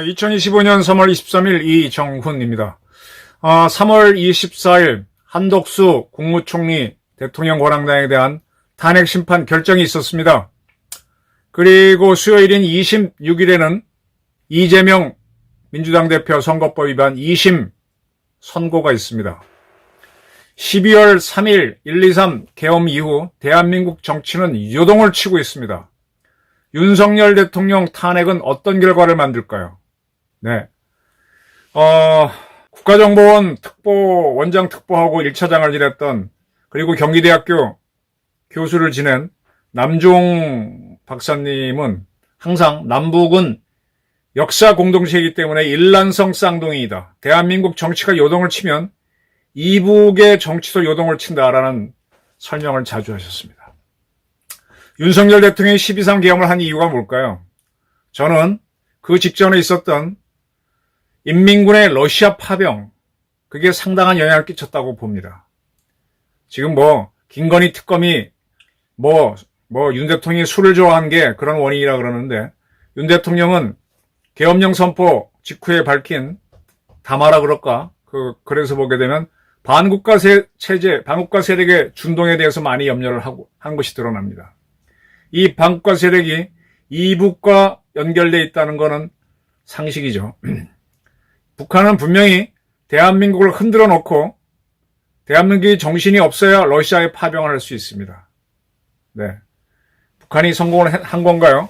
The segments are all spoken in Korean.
2025년 3월 23일 이정훈입니다. 3월 24일 한덕수 국무총리 대통령 권한당에 대한 탄핵 심판 결정이 있었습니다. 그리고 수요일인 26일에는 이재명 민주당 대표 선거법 위반 2심 선고가 있습니다. 12월 3일 123 계엄 이후 대한민국 정치는 요동을 치고 있습니다. 윤석열 대통령 탄핵은 어떤 결과를 만들까요? 네. 국가정보원 원장 특보하고 1차장을 지냈던, 그리고 경기대학교 교수를 지낸 남종 박사님은 항상 남북은 역사 공동체이기 때문에 일란성 쌍둥이이다. 대한민국 정치가 요동을 치면 이북의 정치도 요동을 친다라는 설명을 자주 하셨습니다. 윤석열 대통령이 12.3 계엄을 한 이유가 뭘까요? 저는 그 직전에 있었던 인민군의 러시아 파병, 그게 상당한 영향을 끼쳤다고 봅니다. 지금 김건희 특검이 윤 대통령이 술을 좋아한 게 그런 원인이라 그러는데, 윤 대통령은 계엄령 선포 직후에 밝힌 담화라 그럴까? 그래서 보게 되면 반국가 세력의 준동에 대해서 많이 염려를 한 것이 드러납니다. 이 반국가 세력이 이북과 연결되어 있다는 것은 상식이죠. 북한은 분명히 대한민국을 흔들어 놓고 대한민국이 정신이 없어야 러시아에 파병을 할 수 있습니다. 네. 북한이 성공을 한 건가요?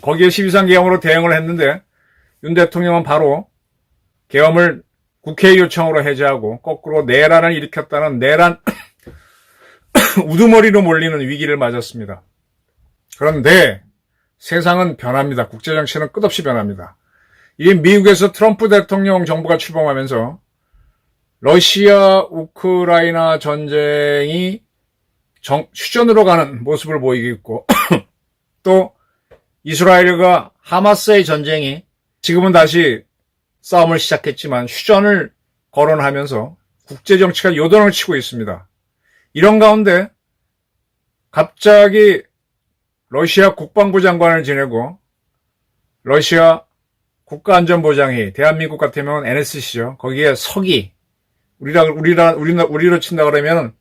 거기에 12.3 계엄으로 대응을 했는데 윤 대통령은 바로 계엄을 국회 요청으로 해제하고 거꾸로 내란을 일으켰다는 내란 우두머리로 몰리는 위기를 맞았습니다. 그런데 세상은 변합니다. 국제정치는 끝없이 변합니다. 이 미국에서 트럼프 대통령 정부가 출범하면서 러시아 우크라이나 전쟁이 휴전으로 가는 모습을 보이고 있고 또 이스라엘과 하마스의 전쟁이 지금은 다시 싸움을 시작했지만 휴전을 거론하면서 국제정치가 요동을 치고 있습니다. 이런 가운데 갑자기 러시아 국방부 장관을 지내고 러시아 국가안전보장회의, 대한민국 같으면 NSC죠. 거기에 서기, 우리로 친다 그러면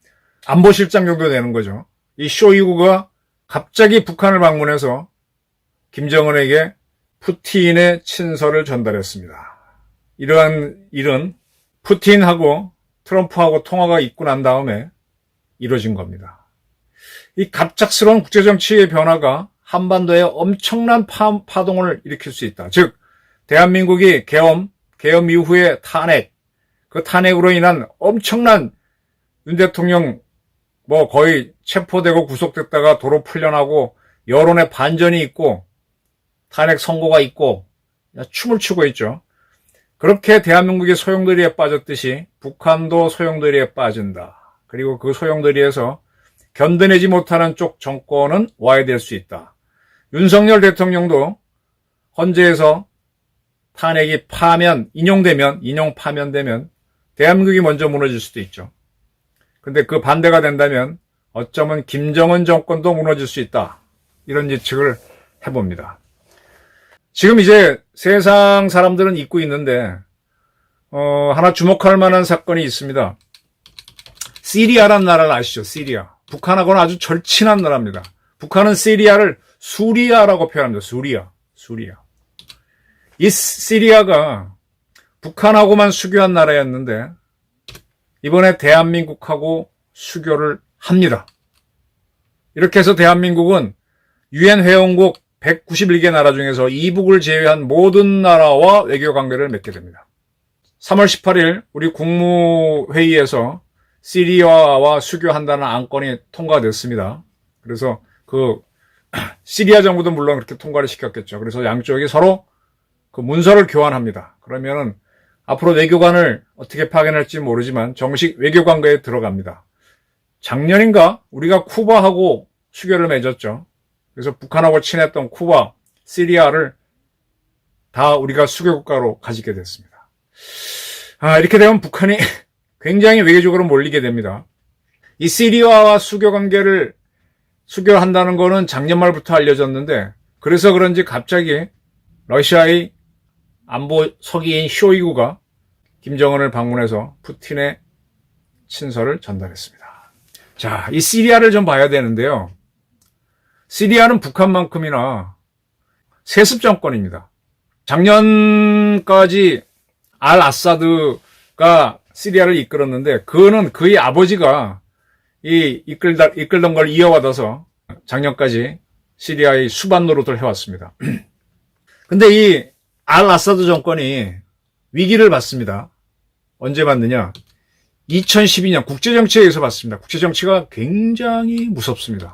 안보실장 정도 되는 거죠. 이 쇼이구가 갑자기 북한을 방문해서 김정은에게 푸틴의 친서를 전달했습니다. 이러한 일은 푸틴하고 트럼프하고 통화가 있고 난 다음에 이루어진 겁니다. 이 갑작스러운 국제정치의 변화가 한반도에 엄청난 파동을 일으킬 수 있다. 즉 대한민국이 계엄 이후의 탄핵, 그 탄핵으로 인한 엄청난 윤 대통령 거의 체포되고 구속됐다가 도로 풀려나고 여론의 반전이 있고 탄핵 선고가 있고 춤을 추고 있죠. 그렇게 대한민국이 소용돌이에 빠졌듯이 북한도 소용돌이에 빠진다. 그리고 그 소용돌이에서 견뎌내지 못하는 쪽 정권은 와야 될 수 있다. 윤석열 대통령도 헌재에서 탄핵이 인용 파면되면 대한민국이 먼저 무너질 수도 있죠. 근데 그 반대가 된다면 어쩌면 김정은 정권도 무너질 수 있다. 이런 예측을 해봅니다. 지금 이제 세상 사람들은 잊고 있는데 하나 주목할 만한 사건이 있습니다. 시리아라는 나라를 아시죠? 시리아. 북한하고는 아주 절친한 나라입니다. 북한은 시리아를 수리아라고 표현합니다. 수리아. 이 시리아가 북한하고만 수교한 나라였는데 이번에 대한민국하고 수교를 합니다. 이렇게 해서 대한민국은 유엔 회원국 191개 나라 중에서 이북을 제외한 모든 나라와 외교관계를 맺게 됩니다. 3월 18일 우리 국무회의에서 시리아와 수교한다는 안건이 통과됐습니다. 그래서 시리아 정부도 물론 그렇게 통과를 시켰겠죠. 그래서 양쪽이 서로 그 문서를 교환합니다. 그러면은 앞으로 외교관을 어떻게 파견할지 모르지만 정식 외교관계에 들어갑니다. 작년인가 우리가 쿠바하고 수교를 맺었죠. 그래서 북한하고 친했던 쿠바, 시리아를 다 우리가 수교국가로 가지게 됐습니다. 이렇게 되면 북한이 굉장히 외교적으로 몰리게 됩니다. 이 시리아와 수교 관계를 수교한다는 거는 작년 말부터 알려졌는데, 그래서 그런지 갑자기 러시아의 안보 서기인 쇼이구가 김정은을 방문해서 푸틴의 친서를 전달했습니다. 자, 이 시리아를 좀 봐야 되는데요. 시리아는 북한만큼이나 세습 정권입니다. 작년까지 알 아사드가 시리아를 이끌었는데, 그는 그의 아버지가 이끌던 걸 이어받아서 작년까지 시리아의 수반 노릇을 해왔습니다. 근데 이 알 아사드 정권이 위기를 받습니다. 언제 받느냐? 2012년 국제정치에서 받습니다. 국제정치가 굉장히 무섭습니다.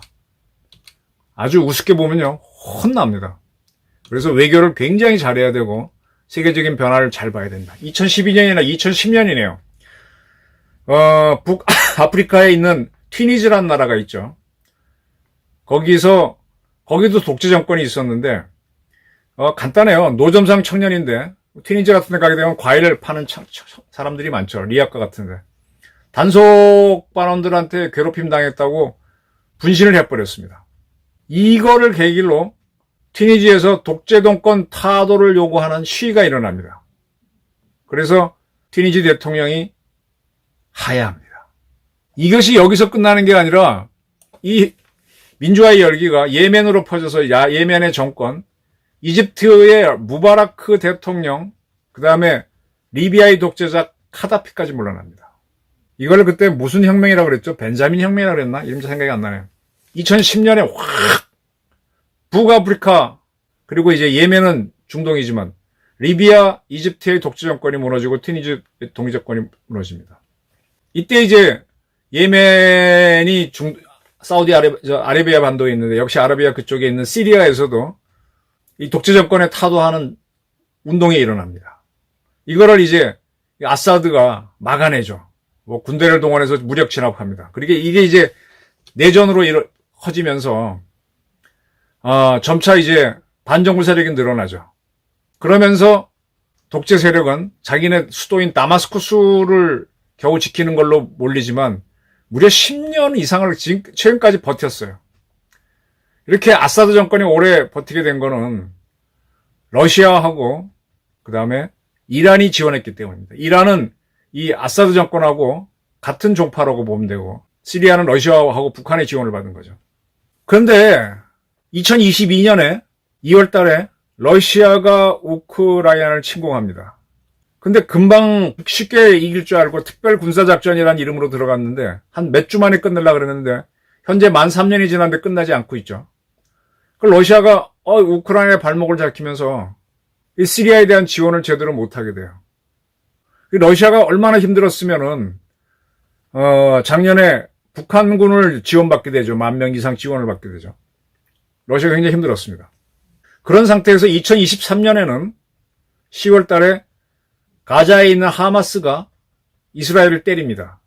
아주 우습게 보면요, 혼납니다. 그래서 외교를 굉장히 잘해야 되고 세계적인 변화를 잘 봐야 된다. 2012년이나 2010년이네요. 북아프리카에 있는 튀니지라는 나라가 있죠. 거기도 독재 정권이 있었는데, 간단해요. 노점상 청년인데, 튀니지 같은 데 가게 되면 과일을 파는 사람들이 많죠. 리아카 같은 데. 단속 반원들한테 괴롭힘 당했다고 분신을 해버렸습니다. 이거를 계기로 튀니지에서 독재정권 타도를 요구하는 시위가 일어납니다. 그래서 튀니지 대통령이 하야합니다. 이것이 여기서 끝나는 게 아니라 이 민주화의 열기가 예멘으로 퍼져서 예멘의 정권, 이집트의 무바라크 대통령, 그 다음에 리비아의 독재자 카다피까지 물러납니다. 이걸 그때 무슨 혁명이라고 그랬죠? 벤자민 혁명이라고 그랬나? 이름 생각이 안 나네요. 2010년에 확 북아프리카, 그리고 이제 예멘은 중동이지만 리비아, 이집트의 독재 정권이 무너지고 튀니지 동기 정권이 무너집니다. 이때 이제 예멘이 사우디 아라비아 반도에 있는데, 역시 아라비아 그쪽에 있는 시리아에서도 이 독재 정권에 타도하는 운동이 일어납니다. 이거를 이제 아사드가 막아내죠. 뭐 군대를 동원해서 무력 진압합니다. 그러니까 이게 이제 내전으로 커지면서 점차 이제 반정부 세력이 늘어나죠. 그러면서 독재 세력은 자기네 수도인 다마스쿠스를 겨우 지키는 걸로 몰리지만 무려 10년 이상을 최근까지 버텼어요. 이렇게 아사드 정권이 오래 버티게 된 거는 러시아하고 그 다음에 이란이 지원했기 때문입니다. 이란은 이 아사드 정권하고 같은 종파라고 보면 되고, 시리아는 러시아하고 북한의 지원을 받은 거죠. 그런데 2022년에 2월 달에 러시아가 우크라이나를 침공합니다. 근데 금방 쉽게 이길 줄 알고 특별 군사작전이라는 이름으로 들어갔는데 한 몇 주 만에 끝내려고 그랬는데 현재 만 3년이 지났는데 끝나지 않고 있죠. 그 러시아가 우크라이나의 발목을 잡히면서 이 시리아에 대한 지원을 제대로 못하게 돼요. 러시아가 얼마나 힘들었으면은 작년에 북한군을 지원받게 되죠. 10,000명 이상 지원을 받게 되죠. 러시아가 굉장히 힘들었습니다. 그런 상태에서 2023년에는 10월 달에 가자에 있는 하마스가 이스라엘을 때립니다.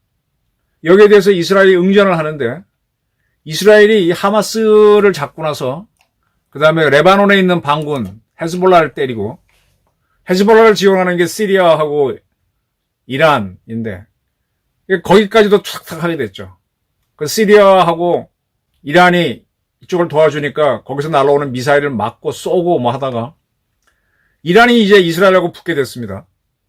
여기에 대해서 이스라엘이 응전을 하는데, 이스라엘이 이 하마스를 잡고 나서 그 다음에 레바논에 있는 반군 헤즈볼라를 때리고, 헤즈볼라를 지원하는 게 시리아하고 이란인데 거기까지도 탁탁하게 됐죠. 그 시리아하고 이란이 이쪽을 도와주니까 거기서 날아오는 미사일을 맞고 쏘고 뭐 하다가 이란이 이제 이스라엘하고 붙게 됐습니다.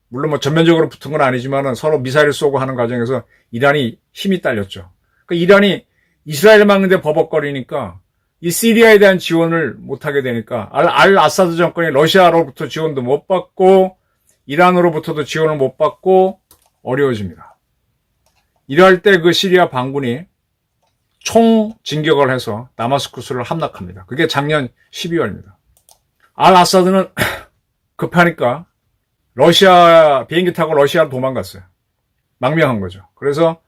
물론 뭐 전면적으로 붙은 건 아니지만은 서로 미사일을 쏘고 하는 과정에서 이란이 힘이 딸렸죠. 그 이란이 이스라엘을 막는데 버벅거리니까 이 시리아에 대한 지원을 못하게 되니까 알 아사드 정권이 러시아로부터 지원도 못 받고 이란으로부터도 지원을 못 받고 어려워집니다. 이럴 때 그 시리아 반군이 총 진격을 해서 다마스쿠스를 함락합니다. 그게 작년 12월입니다. 알 아사드는 급하니까 러시아 비행기 타고 러시아로 도망갔어요. 망명한 거죠. 그래서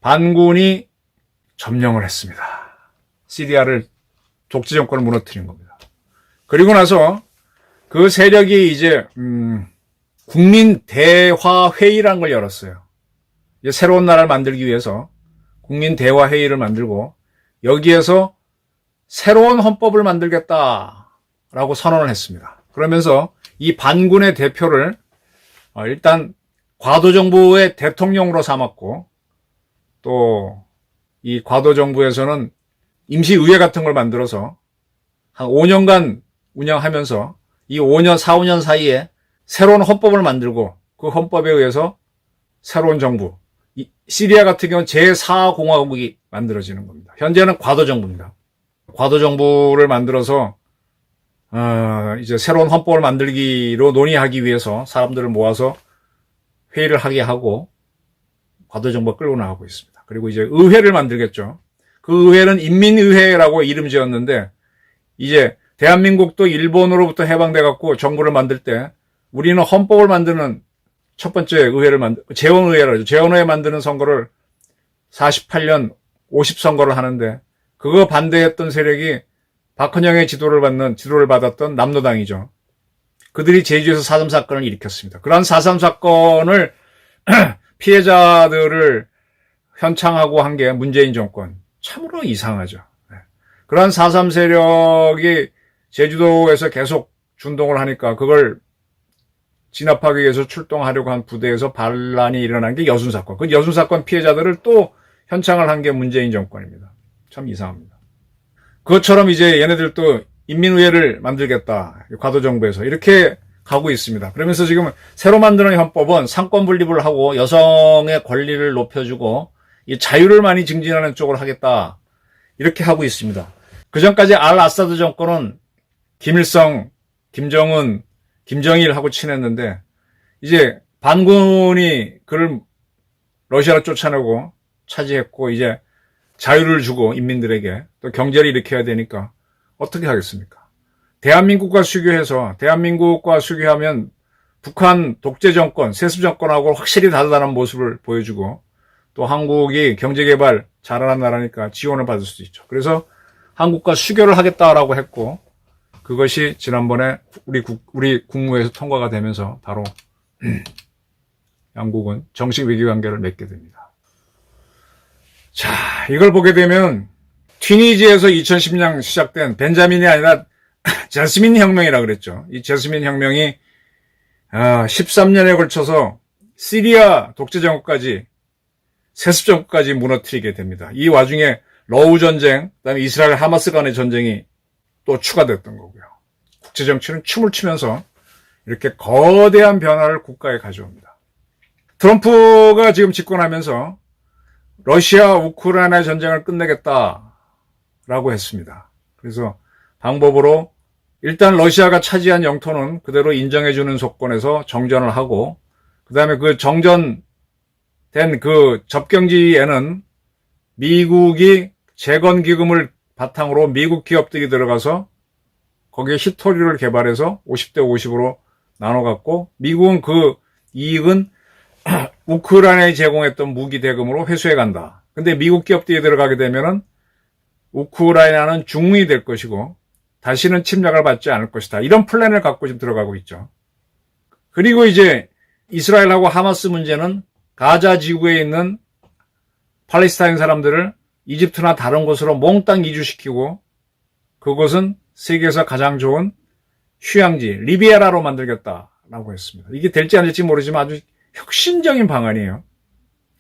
반군이 점령을 했습니다. 시리아를 독재 정권을 무너뜨린 겁니다. 그리고 나서 그 세력이 이제 국민 대화 회의라는 걸 열었어요. 이제 새로운 나라를 만들기 위해서 국민 대화 회의를 만들고 여기에서 새로운 헌법을 만들겠다라고 선언을 했습니다. 그러면서 이 반군의 대표를 일단 과도정부의 대통령으로 삼았고, 또 이 과도정부에서는 임시의회 같은 걸 만들어서 한 5년간 운영하면서 이 5년, 4, 5년 사이에 새로운 헌법을 만들고 그 헌법에 의해서 새로운 정부, 시리아 같은 경우는 제4공화국이 만들어지는 겁니다. 현재는 과도정부입니다. 과도정부를 만들어서 이제 새로운 헌법을 만들기로 논의하기 위해서 사람들을 모아서 회의를 하게 하고 과도정부가 끌고 나가고 있습니다. 그리고 이제 의회를 만들겠죠. 그 의회는 인민의회라고 이름 지었는데 이제 대한민국도 일본으로부터 해방돼갖고 정부를 만들 때 우리는 헌법을 만드는 첫 번째 의회를 재헌의회라죠. 재헌의회 만드는 선거를 48년 50선거를 하는데 그거 반대했던 세력이 박헌영의 지도를 받았던 남노당이죠. 그들이 제주에서 4.3 사건을 일으켰습니다. 그러한 4.3 사건을 피해자들을 현창하고 한 게 문재인 정권. 참으로 이상하죠. 그러한 4.3 세력이 제주도에서 계속 준동을 하니까 그걸 진압하기 위해서 출동하려고 한 부대에서 반란이 일어난 게 여순사건. 그 여순사건 피해자들을 또 현창을 한 게 문재인 정권입니다. 참 이상합니다. 그것처럼 이제 얘네들도 인민의회를 만들겠다. 과도정부에서. 이렇게 가고 있습니다. 그러면서 지금 새로 만드는 헌법은 상권 분립을 하고 여성의 권리를 높여주고 이 자유를 많이 증진하는 쪽으로 하겠다. 이렇게 하고 있습니다. 그전까지 알 아사드 정권은 김일성, 김정은, 김정일하고 친했는데 이제 반군이 그를 러시아로 쫓아내고 차지했고 이제 자유를 주고 인민들에게 또 경제를 일으켜야 되니까 어떻게 하겠습니까? 대한민국과 수교하면 북한 독재 정권, 세습 정권하고 확실히 다르다는 모습을 보여주고 또 한국이 경제개발 잘하는 나라니까 지원을 받을 수도 있죠. 그래서 한국과 수교를 하겠다라고 했고 그것이 지난번에 우리 국무회에서 통과가 되면서 바로 양국은 정식 외교관계를 맺게 됩니다. 자, 이걸 보게 되면 튀니지에서 2010년 시작된 벤자민이 아니라 제스민 혁명이라 그랬죠. 이 제스민 혁명이 13년에 걸쳐서 시리아 독재 정권까지 세습 정권까지 무너뜨리게 됩니다. 이 와중에 러우 전쟁, 그다음에 이스라엘 하마스 간의 전쟁이 또 추가됐던 거고요. 국제 정치는 춤을 추면서 이렇게 거대한 변화를 국가에 가져옵니다. 트럼프가 지금 집권하면서 러시아 우크라이나 전쟁을 끝내겠다라고 했습니다. 그래서 방법으로 일단 러시아가 차지한 영토는 그대로 인정해주는 조건에서 정전을 하고 그다음에 그 정전된 그 접경지에는 미국이 재건기금을 바탕으로 미국 기업들이 들어가서 거기에 히토리를 개발해서 50대 50으로 나눠갖고 미국은 그 이익은 우크라이나에 제공했던 무기 대금으로 회수해 간다. 근데 미국 기업들이 들어가게 되면은 우크라이나는 중흥이 될 것이고 다시는 침략을 받지 않을 것이다. 이런 플랜을 갖고 지금 들어가고 있죠. 그리고 이제 이스라엘하고 하마스 문제는 가자 지구에 있는 팔레스타인 사람들을 이집트나 다른 곳으로 몽땅 이주시키고 그곳은 세계에서 가장 좋은 휴양지 리비에라로 만들겠다라고 했습니다. 이게 될지 안 될지 모르지만 아주 혁신적인 방안이에요.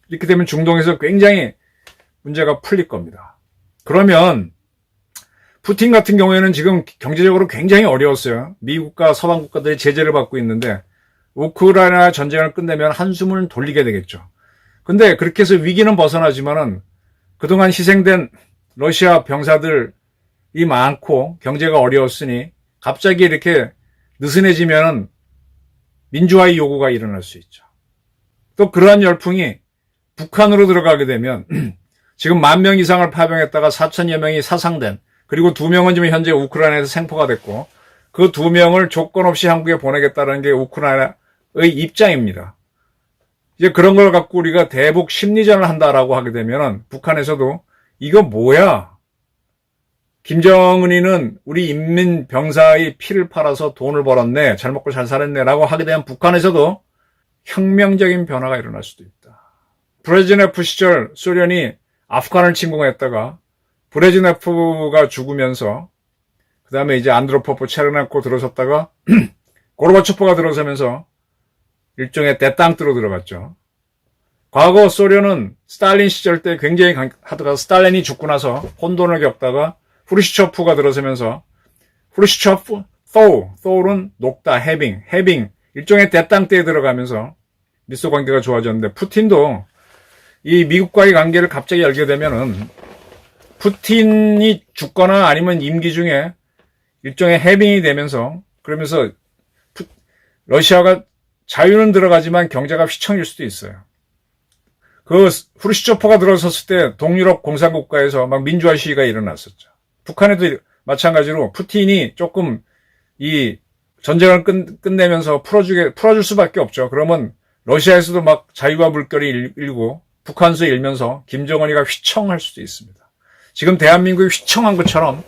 이렇게 되면 중동에서 굉장히 문제가 풀릴 겁니다. 그러면 푸틴 같은 경우에는 지금 경제적으로 굉장히 어려웠어요. 미국과 서방 국가들이 제재를 받고 있는데 우크라이나 전쟁을 끝내면 한숨을 돌리게 되겠죠. 근데 그렇게 해서 위기는 벗어나지만은 그동안 희생된 러시아 병사들이 많고 경제가 어려웠으니 갑자기 이렇게 느슨해지면은 민주화의 요구가 일어날 수 있죠. 또 그러한 열풍이 북한으로 들어가게 되면 지금 10,000명 이상을 파병했다가 4,000여 명이 사상된 그리고 2명은 지금 현재 우크라이나에서 생포가 됐고 그 2명을 조건 없이 한국에 보내겠다는 게 우크라이나의 입장입니다. 이제 그런 걸 갖고 우리가 대북 심리전을 한다라고 하게 되면은 북한에서도 이거 뭐야? 김정은이는 우리 인민 병사의 피를 팔아서 돈을 벌었네. 잘 먹고 잘 살았네. 라고 하게 되면 북한에서도 혁명적인 변화가 일어날 수도 있다. 브레즈네프 시절 소련이 아프간을 침공했다가 브레즈네프가 죽으면서 그 다음에 이제 안드로포프 체르넨코 들어섰다가 고르바초프가 들어서면서 일종의 대땅뜨로 들어갔죠. 과거 소련은 스탈린 시절 때 굉장히 하다가 스탈린이 죽고 나서 혼돈을 겪다가 후르시초프가 들어서면서 후르시초프, thoul은 녹다, having 일종의 대땅때에 들어가면서 미소 관계가 좋아졌는데 푸틴도 이 미국과의 관계를 갑자기 열게 되면은 푸틴이 죽거나 아니면 임기 중에 일종의 해빙이 되면서 그러면서 러시아가 자유는 들어가지만 경제가 휘청일 수도 있어요. 그 후르시초프가 들어섰을 때 동유럽 공산국가에서 막 민주화 시위가 일어났었죠. 북한에도 마찬가지로 푸틴이 조금 이 전쟁을 끝내면서 풀어줄 수밖에 없죠. 그러면 러시아에서도 막 자유와 물결이 일고 북한서 일면서 김정은이가 휘청할 수도 있습니다. 지금 대한민국이 휘청한 것처럼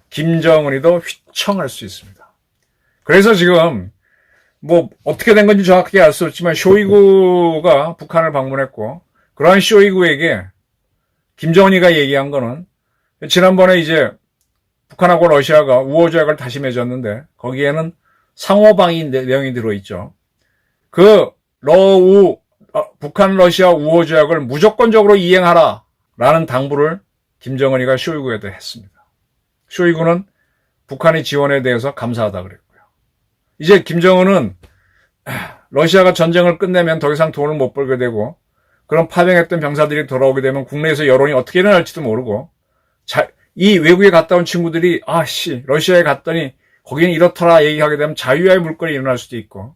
김정은이도 휘청할 수 있습니다. 그래서 지금 뭐 어떻게 된 건지 정확하게 알 수 없지만 쇼이구가 북한을 방문했고 그러한 쇼이구에게 김정은이가 얘기한 거는 지난번에 이제 북한하고 러시아가 우호조약을 다시 맺었는데 거기에는 상호방위 내용이 들어있죠. 그 북한 러시아 우호조약을 무조건적으로 이행하라 라는 당부를 김정은이가 쇼이구에도 했습니다. 쇼이구는 북한의 지원에 대해서 감사하다 그랬고요. 이제 김정은은 러시아가 전쟁을 끝내면 더 이상 돈을 못 벌게 되고 그런 파병했던 병사들이 돌아오게 되면 국내에서 여론이 어떻게 일어날지도 모르고 이 외국에 갔다 온 친구들이 러시아에 갔더니 거기는 이렇더라 얘기하게 되면 자유화의 물결이 일어날 수도 있고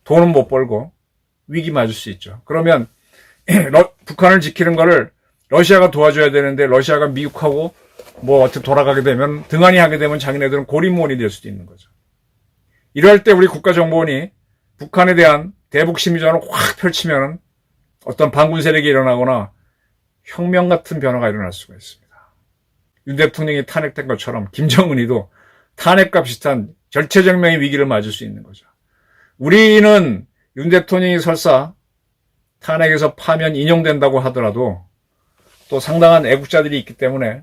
돈은 못 벌고 위기 맞을 수 있죠. 그러면 북한을 지키는 거를 러시아가 도와줘야 되는데 러시아가 미국하고 뭐 어떻게 돌아가게 되면 등한히 하게 되면 자기네들은 고립무원이 될 수도 있는 거죠. 이럴 때 우리 국가정보원이 북한에 대한 대북 심리전을 확 펼치면 어떤 반군 세력이 일어나거나 혁명 같은 변화가 일어날 수가 있습니다. 윤 대통령이 탄핵된 것처럼 김정은이도 탄핵과 비슷한 절체절명의 위기를 맞을 수 있는 거죠. 우리는 윤 대통령이 설사 탄핵에서 파면 인용된다고 하더라도 또 상당한 애국자들이 있기 때문에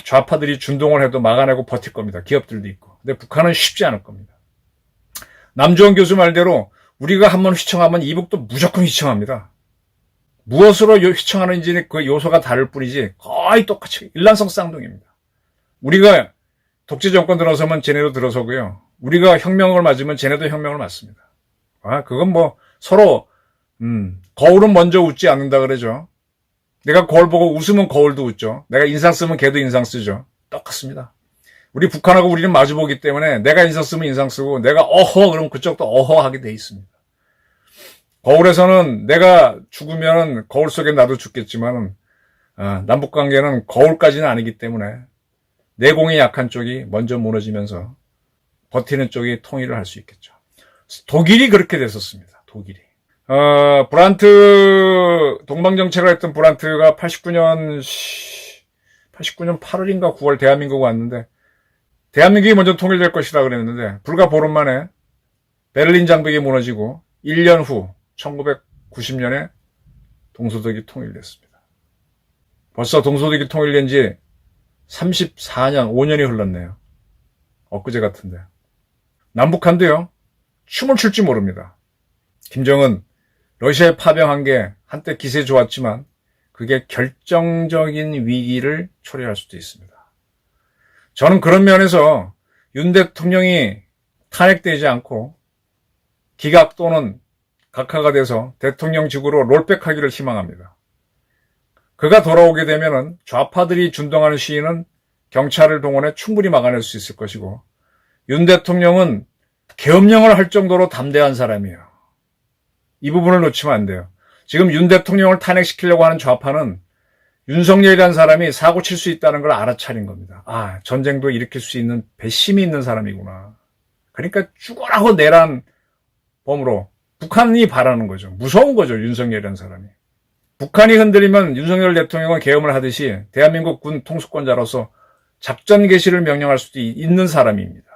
좌파들이 준동을 해도 막아내고 버틸 겁니다. 기업들도 있고. 근데 북한은 쉽지 않을 겁니다. 남주원 교수 말대로 우리가 한번 휘청하면 이북도 무조건 휘청합니다. 무엇으로 휘청하는지 그 요소가 다를 뿐이지 거의 똑같이 일란성 쌍둥이입니다. 우리가 독재 정권 들어서면 쟤네도 들어서고요. 우리가 혁명을 맞으면 쟤네도 혁명을 맞습니다. 그건 뭐 서로 거울은 먼저 웃지 않는다 그러죠. 내가 거울 보고 웃으면 거울도 웃죠. 내가 인상 쓰면 걔도 인상 쓰죠. 똑같습니다. 우리 북한하고 우리는 마주보기 때문에 내가 인상 쓰면 인상 쓰고 내가 어허 그러면 그쪽도 어허 하게 돼 있습니다. 거울에서는 내가 죽으면 거울 속에 나도 죽겠지만 남북관계는 거울까지는 아니기 때문에 내공이 약한 쪽이 먼저 무너지면서 버티는 쪽이 통일을 할 수 있겠죠. 독일이 그렇게 됐었습니다. 독일이. 브란트 동방정책을 했던 브란트가 89년 8월인가 9월 대한민국 왔는데 대한민국이 먼저 통일될 것이다 그랬는데 불과 보름 만에 베를린 장벽이 무너지고 1년 후 1990년에 동서독이 통일됐습니다. 벌써 동서독이 통일된 지 34년, 5년이 흘렀네요. 엊그제 같은데. 남북한도요, 춤을 출지 모릅니다. 김정은, 러시아에 파병한 게 한때 기세 좋았지만 그게 결정적인 위기를 초래할 수도 있습니다. 저는 그런 면에서 윤 대통령이 탄핵되지 않고 기각 또는 각하가 돼서 대통령직으로 롤백하기를 희망합니다. 그가 돌아오게 되면은 좌파들이 준동하는 시위는 경찰을 동원해 충분히 막아낼 수 있을 것이고 윤 대통령은 계엄령을 할 정도로 담대한 사람이에요. 이 부분을 놓치면 안 돼요. 지금 윤 대통령을 탄핵시키려고 하는 좌파는 윤석열이라는 사람이 사고 칠 수 있다는 걸 알아차린 겁니다. 전쟁도 일으킬 수 있는 배심이 있는 사람이구나. 그러니까 죽어라고 내란 범으로 북한이 바라는 거죠. 무서운 거죠, 윤석열이라는 사람이. 북한이 흔들리면 윤석열 대통령은 계엄을 하듯이 대한민국 군 통수권자로서 작전 개시를 명령할 수도 있는 사람입니다.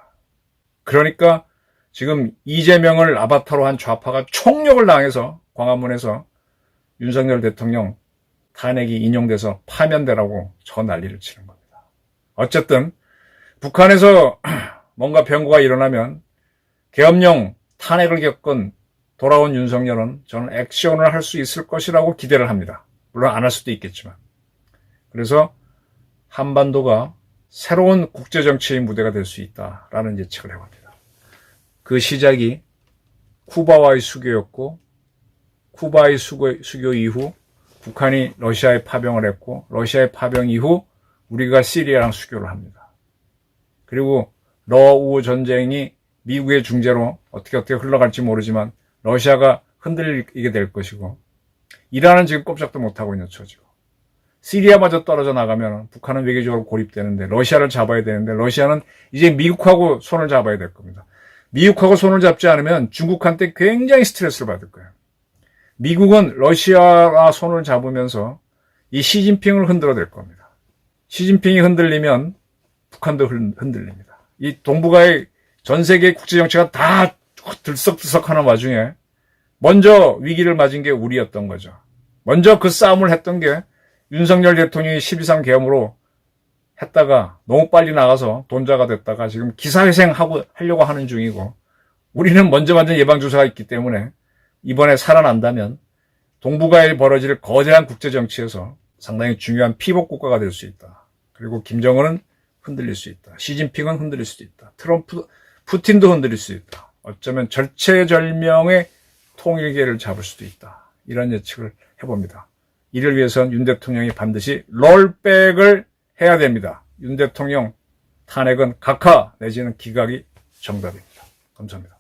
그러니까 지금 이재명을 아바타로 한 좌파가 총력을 당해서 광화문에서 윤석열 대통령 탄핵이 인용돼서 파면되라고 저 난리를 치는 겁니다. 어쨌든 북한에서 뭔가 변고가 일어나면 계엄령 탄핵을 겪은 돌아온 윤석열은 저는 액션을 할 수 있을 것이라고 기대를 합니다. 물론 안 할 수도 있겠지만. 그래서 한반도가 새로운 국제정치의 무대가 될 수 있다라는 예측을 해봅니다. 그 시작이 쿠바와의 수교였고, 쿠바의 수교 이후 북한이 러시아에 파병을 했고, 러시아의 파병 이후 우리가 시리아랑 수교를 합니다. 그리고 러우 전쟁이 미국의 중재로 어떻게 흘러갈지 모르지만 러시아가 흔들리게 될 것이고, 이란은 지금 꼼짝도 못하고 있는 처지고, 시리아마저 떨어져 나가면 북한은 외교적으로 고립되는데 러시아를 잡아야 되는데 러시아는 이제 미국하고 손을 잡아야 될 겁니다. 미국하고 손을 잡지 않으면 중국한테 굉장히 스트레스를 받을 거예요. 미국은 러시아와 손을 잡으면서 이 시진핑을 흔들어댈 겁니다. 시진핑이 흔들리면 북한도 흔들립니다. 이 동북아의 전 세계 국제정치가 다 들썩들썩하는 와중에 먼저 위기를 맞은 게 우리였던 거죠. 먼저 그 싸움을 했던 게 윤석열 대통령이 12.3 계엄으로 했다가 너무 빨리 나가서 돈자가 됐다가 지금 기사회생하려고 하는 중이고, 우리는 먼저 맞은 예방주사가 있기 때문에 이번에 살아난다면 동북아에 벌어질 거대한 국제정치에서 상당히 중요한 피복 국가가 될 수 있다. 그리고 김정은은 흔들릴 수 있다. 시진핑은 흔들릴 수도 있다. 푸틴도 흔들릴 수 있다. 어쩌면 절체절명의 통일계를 잡을 수도 있다. 이런 예측을 해봅니다. 이를 위해서는 윤 대통령이 반드시 롤백을 해야 됩니다. 윤 대통령 탄핵은 각하 내지는 기각이 정답입니다. 감사합니다.